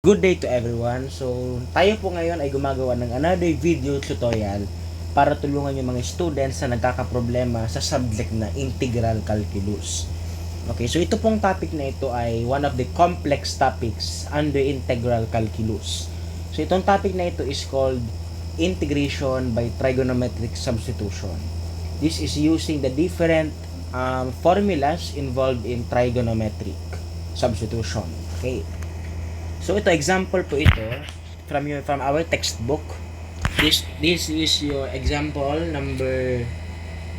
Good day to everyone. So, tayo po ngayon ay gumagawa ng another video tutorial para tulungan yung mga students na nagkakaproblema sa subject na integral calculus. Okay, so ito pong topic na ito ay one of the complex topics under integral calculus. So, itong topic na ito is called integration by trigonometric substitution. This is using the different formulas involved in trigonometric substitution. Okay. So ito example po ito from our textbook. This is your example number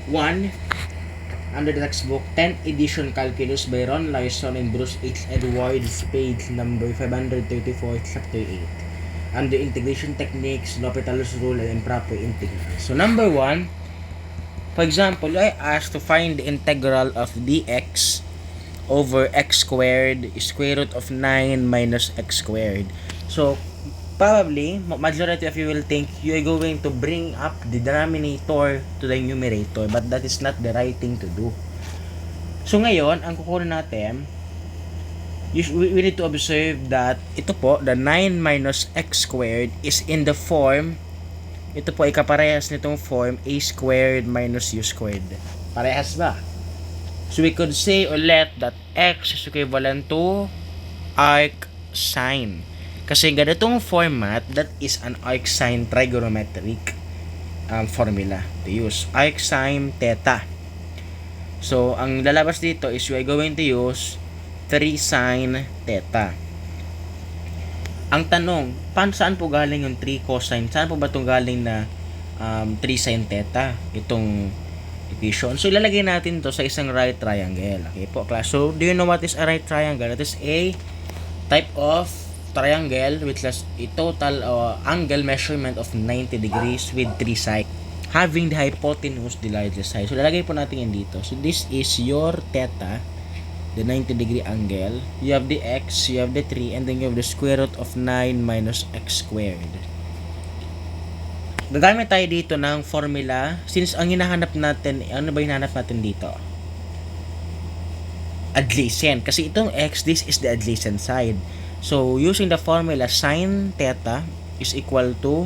1 under the textbook 10th edition calculus by Ron Larson and Bruce H. Edwards, page number 534, chapter 8. Under integration techniques, L'Hopital's rule and improper integral. So number 1, for example, I asked to find the integral of dx over x squared square root of 9 minus x squared. So, probably, majority of you will think you are going to bring up the denominator to the numerator, but that is not the right thing to do. So, ngayon, ang kukunin natin, we need to observe that ito po, the 9 minus x squared is in the form, ito po ay kaparehas nitong form a squared minus u squared. Parehas ba? So we could say ulit that x is equivalent to arc sine. Kasi ganitong format, that is an arc sine trigonometric formula to use. Arc sine theta. So ang lalabas dito is we are going to use 3 sine theta. Ang tanong, saan po galing yung 3 cosine? Saan po ba itong galing na 3 sine theta? Itong equation. So, ilalagay natin to sa isang right triangle. Okay po, class. So, do you know what is a right triangle? It is a type of triangle which has a total angle measurement of 90 degrees with 3 sides, having the hypotenuse the largest side. So, ilalagay po natin yan dito. So, this is your theta, the 90 degree angle. You have the x, you have the 3, and then you have the square root of 9 minus x squared. Gagamit tayo dito ng formula since ang hinahanap natin, ano ba hinahanap natin dito? Adjacent. Kasi itong x, this is the adjacent side. So, using the formula sin theta is equal to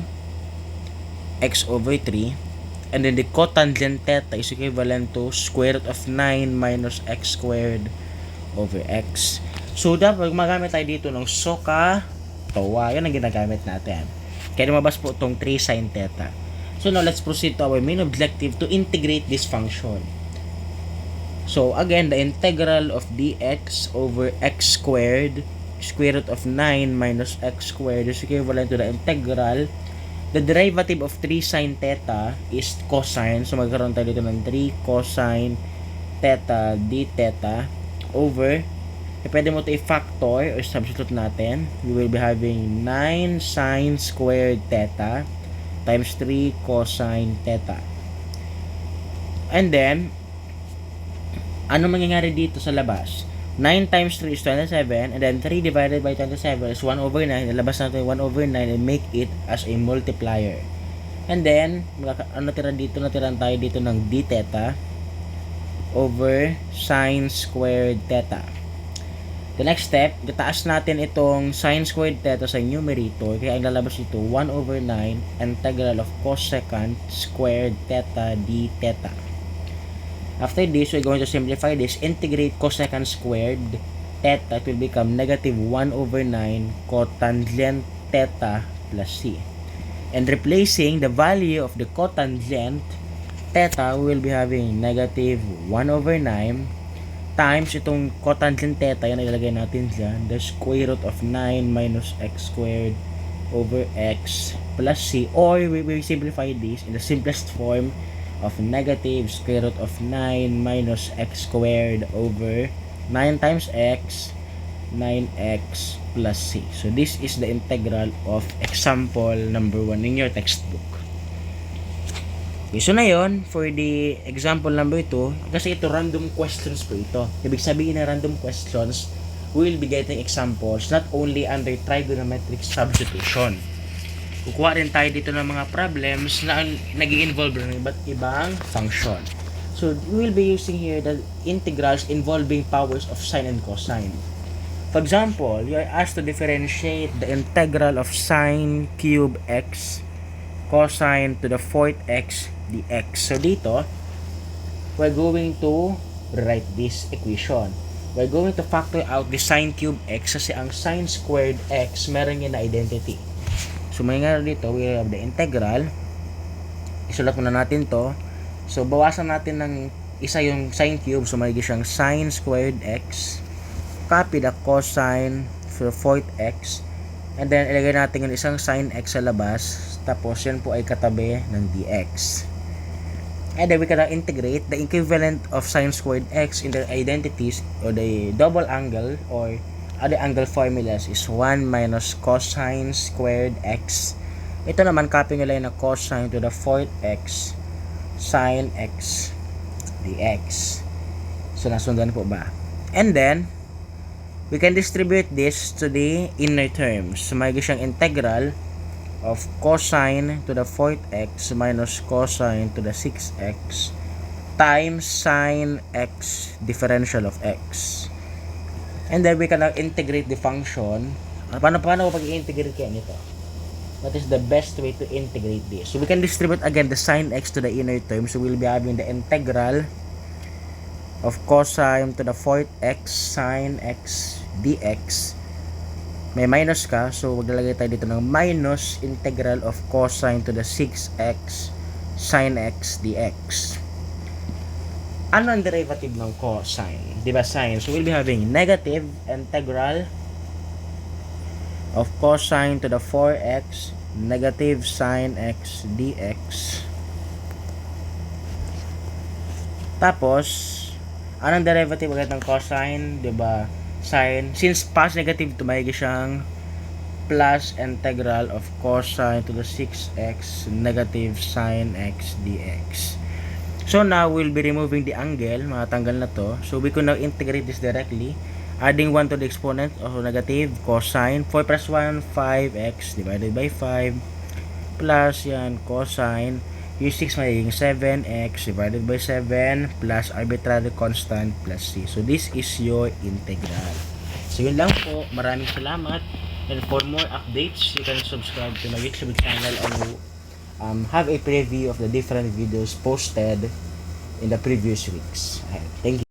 x over 3, and then the cotangent theta is equivalent to square root of 9 minus x squared over x. So, dapat magamit tayo dito ng SOHCAHTOA. Yan ang ginagamit natin. Kaya lumabas po itong 3 sin theta. So now let's proceed to our main objective to integrate this function. So again, the integral of dx over x squared square root of 9 minus x squared is equivalent to the integral. The derivative of 3 sin theta is cosine. So magkaroon tayo dito ng 3 cosine theta d theta over, pwede mo ito i-factor or substitute natin. We will be having 9 sine squared theta times 3 cosine theta. And then, ano mangyayari dito sa labas? 9 times 3 is 27, and then 3 divided by 27 is 1 over 9. Nalabas natin 1 over 9 and make it as a multiplier. And then, natira tayo dito ng d theta over sine squared theta. The next step, itaas natin itong sine squared theta sa numerator. Kaya ang lalabas ito, 1 over 9 integral of cosecant squared theta d theta. After this, we're going to simplify this. Integrate cosecant squared theta. It will become negative 1 over 9 cotangent theta plus c. And replacing the value of the cotangent theta, we will be having negative 1 over 9 times itong cotangent theta, yan ilalagay natin dyan, the square root of 9 minus x squared over x plus c, or we will simplify this in the simplest form of negative square root of 9 minus x squared over 9 times x, 9x plus c. So this is the integral of example number 1 in your textbook. Okay, so na yun, for the example number 2, kasi ito random questions po ito. Ibig sabihin na random questions, we will be getting examples not only under trigonometric substitution. Kukuha rin tayo dito ng mga problems na nag-i-involve ng iba't ibang function. So, we will be using here the integrals involving powers of sine and cosine. For example, you are asked to differentiate the integral of sine cube x cosine to the fourth x dx. So dito, we're going to rewrite this equation. We're going to factor out the sine cube x kasi ang sine squared x meron yun na identity. So may nga dito, we have the integral. Isulat muna natin to. So bawasan natin ng isa yung sine cube, so may siyang sine squared x. Copy the cosine for fourth x, and then ilagay natin yung isang sin x sa labas, tapos yan po ay katabi ng dx. And then we can now integrate the equivalent of sine squared x in their identities, or the double angle or other angle formulas is 1 minus cosine squared x. Ito naman, copy nyo lang na cosine to the fourth x sin x dx. So nasundan po ba? And then we can distribute this to the inner terms. So, may siyang integral of cosine to the fourth x minus cosine to the 6x times sine x differential of x. And then we can now integrate the function. Paano ko pag-i-integrate kaya nito? What is the best way to integrate this? So, we can distribute again the sine x to the inner term. So, we'll be having the integral of cosine to the fourth x sine x dx. May minus ka, so maglalagay tayo dito ng minus integral of cosine to the 6x sine x dx. Ano ang derivative ng cosine? Diba sine? So we'll be having negative integral of cosine to the 4x negative sine x dx. Tapos anong derivative agad ng cosine? Diba? Sine. Since past negative to, may siyang plus integral of cosine to the 6x negative sine x dx. So now, we'll be removing the angle. Matanggal na to. So we can now integrate this directly. Adding 1 to the exponent of negative cosine. 4 plus 1, 5x divided by 5. Plus yan, cosine. Yung 6 magiging 7x divided by 7 plus arbitrary constant plus c. So, this is your integral. So, yun lang po. Maraming salamat. And for more updates, you can subscribe to my YouTube channel and have a preview of the different videos posted in the previous weeks. Thank you.